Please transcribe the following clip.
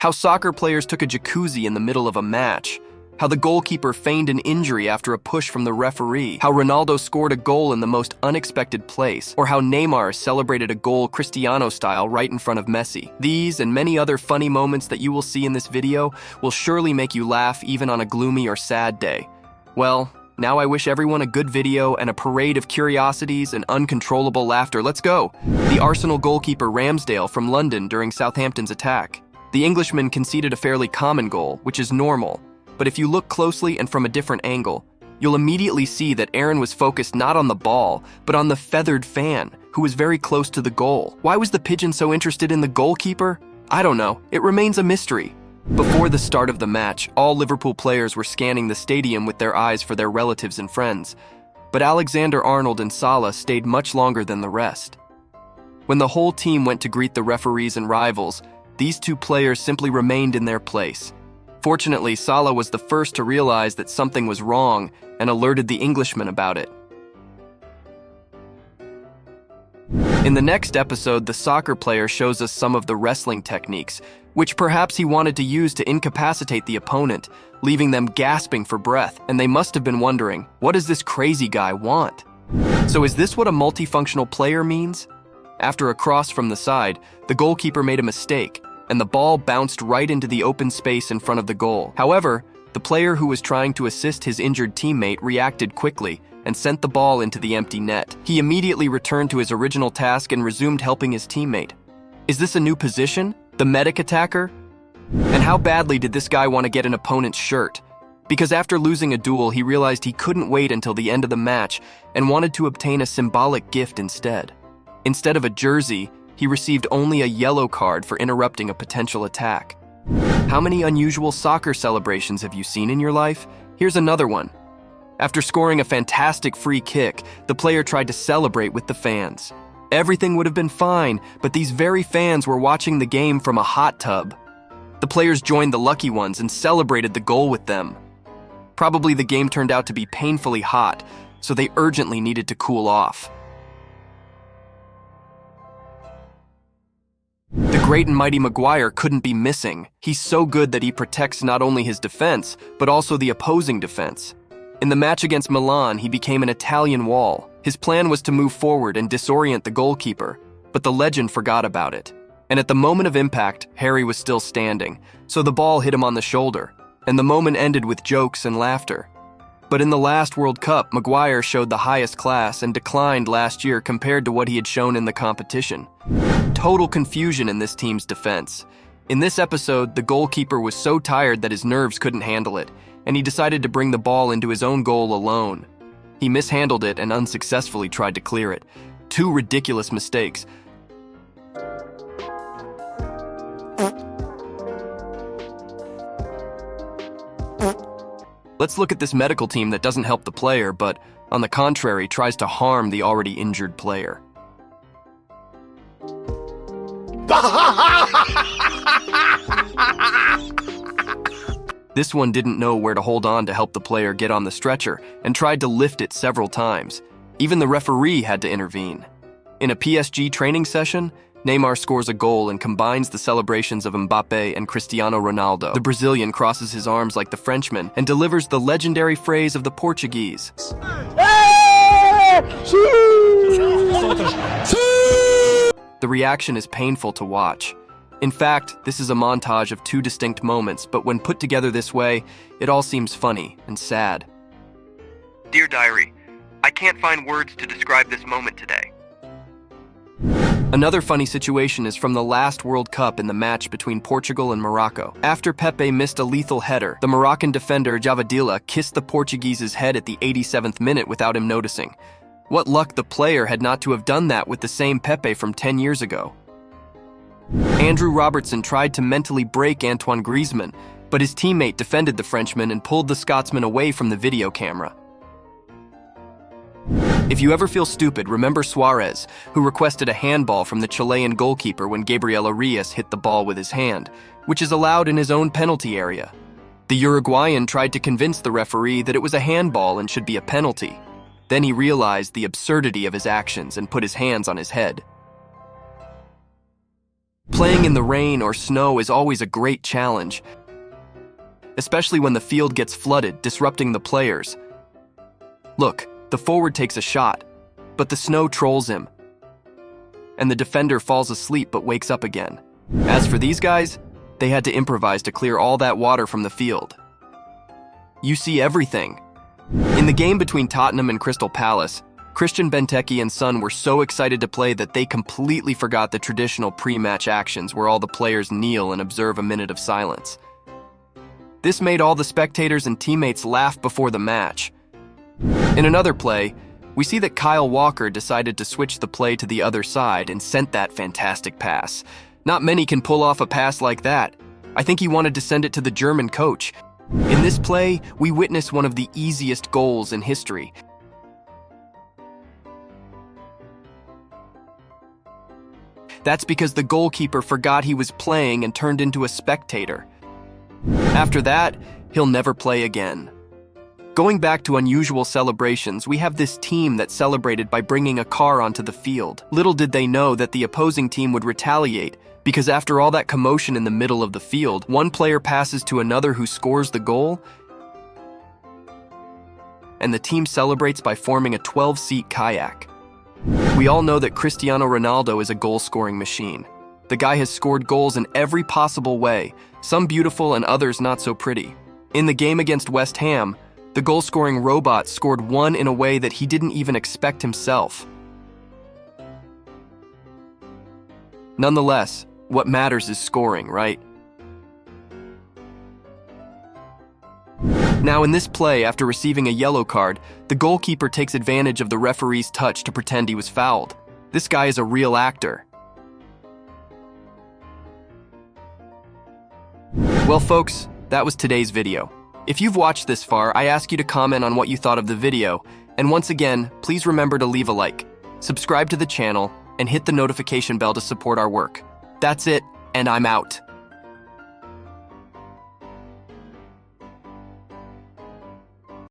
How soccer players took a jacuzzi in the middle of a match. How the goalkeeper feigned an injury after a push from the referee. How Ronaldo scored a goal in the most unexpected place. Or how Neymar celebrated a goal Cristiano style right in front of Messi. These and many other funny moments that you will see in this video will surely make you laugh even on a gloomy or sad day. Well, now I wish everyone a good video and a parade of curiosities and uncontrollable laughter. Let's go! The Arsenal goalkeeper Ramsdale from London during Southampton's attack. The Englishman conceded a fairly common goal, which is normal. But if you look closely and from a different angle, you'll immediately see that Aaron was focused not on the ball, but on the feathered fan, who was very close to the goal. Why was the pigeon so interested in the goalkeeper? I don't know. It remains a mystery. Before the start of the match, all Liverpool players were scanning the stadium with their eyes for their relatives and friends. But Alexander-Arnold and Salah stayed much longer than the rest. When the whole team went to greet the referees and rivals, these two players simply remained in their place. Fortunately, Salah was the first to realize that something was wrong and alerted the Englishman about it. In the next episode, the soccer player shows us some of the wrestling techniques, which perhaps he wanted to use to incapacitate the opponent, leaving them gasping for breath, and they must have been wondering, what does this crazy guy want? So is this what a multifunctional player means? After a cross from the side, the goalkeeper made a mistake, and the ball bounced right into the open space in front of the goal. However, the player who was trying to assist his injured teammate reacted quickly and sent the ball into the empty net. He immediately returned to his original task and resumed helping his teammate. Is this a new position? The medic attacker? And how badly did this guy want to get an opponent's shirt? Because after losing a duel, he realized he couldn't wait until the end of the match and wanted to obtain a symbolic gift instead. Instead of a jersey, he received only a yellow card for interrupting a potential attack. How many unusual soccer celebrations have you seen in your life? Here's another one. After scoring a fantastic free kick, the player tried to celebrate with the fans. Everything would have been fine, but these very fans were watching the game from a hot tub. The players joined the lucky ones and celebrated the goal with them. Probably the game turned out to be painfully hot, so they urgently needed to cool off. The great and mighty Maguire couldn't be missing. He's so good that he protects not only his defense, but also the opposing defense. In the match against Milan, he became an Italian wall. His plan was to move forward and disorient the goalkeeper, but the legend forgot about it. And at the moment of impact, Harry was still standing, so the ball hit him on the shoulder, and the moment ended with jokes and laughter. But in the last World Cup, Maguire showed the highest class and declined last year compared to what he had shown in the competition. Total confusion in this team's defense. In this episode, the goalkeeper was so tired that his nerves couldn't handle it, and he decided to bring the ball into his own goal alone. He mishandled it and unsuccessfully tried to clear it. Two ridiculous mistakes. Let's look at this medical team that doesn't help the player, but, on the contrary, tries to harm the already injured player. This one didn't know where to hold on to help the player get on the stretcher and tried to lift it several times. Even the referee had to intervene. In a PSG training session, Neymar scores a goal and combines the celebrations of Mbappe and Cristiano Ronaldo. The Brazilian crosses his arms like the Frenchman and delivers the legendary phrase of the Portuguese. The reaction is painful to watch. In fact, this is a montage of two distinct moments, but when put together this way, it all seems funny and sad. Dear Diary, I can't find words to describe this moment today. Another funny situation is from the last World Cup in the match between Portugal and Morocco. After Pepe missed a lethal header, the Moroccan defender Javadila kissed the Portuguese's head at the 87th minute without him noticing. What luck the player had not to have done that with the same Pepe from 10 years ago. Andrew Robertson tried to mentally break Antoine Griezmann, but his teammate defended the Frenchman and pulled the Scotsman away from the video camera. If you ever feel stupid, remember Suarez, who requested a handball from the Chilean goalkeeper when Gabriel Arias hit the ball with his hand, which is allowed in his own penalty area. The Uruguayan tried to convince the referee that it was a handball and should be a penalty. Then he realized the absurdity of his actions and put his hands on his head. Playing in the rain or snow is always a great challenge, especially when the field gets flooded, disrupting the players. Look, the forward takes a shot, but the snow trolls him, and the defender falls asleep but wakes up again. As for these guys, they had to improvise to clear all that water from the field. You see everything. In the game between Tottenham and Crystal Palace, Christian Benteke and Son were so excited to play that they completely forgot the traditional pre-match actions where all the players kneel and observe a minute of silence. This made all the spectators and teammates laugh before the match. In another play, we see that Kyle Walker decided to switch the play to the other side and sent that fantastic pass. Not many can pull off a pass like that. I think he wanted to send it to the German coach. In this play, we witness one of the easiest goals in history. That's because the goalkeeper forgot he was playing and turned into a spectator. After that, he'll never play again. Going back to unusual celebrations, we have this team that celebrated by bringing a car onto the field. Little did they know that the opposing team would retaliate, because after all that commotion in the middle of the field, one player passes to another who scores the goal, and the team celebrates by forming a 12-seat kayak. We all know that Cristiano Ronaldo is a goal-scoring machine. The guy has scored goals in every possible way, some beautiful and others not so pretty. In the game against West Ham, the goal-scoring robot scored one in a way that he didn't even expect himself. Nonetheless, what matters is scoring, right? Now in this play, after receiving a yellow card, the goalkeeper takes advantage of the referee's touch to pretend he was fouled. This guy is a real actor. Well folks, that was today's video. If you've watched this far, I ask you to comment on what you thought of the video, and once again, please remember to leave a like, subscribe to the channel, and hit the notification bell to support our work. That's it, and I'm out.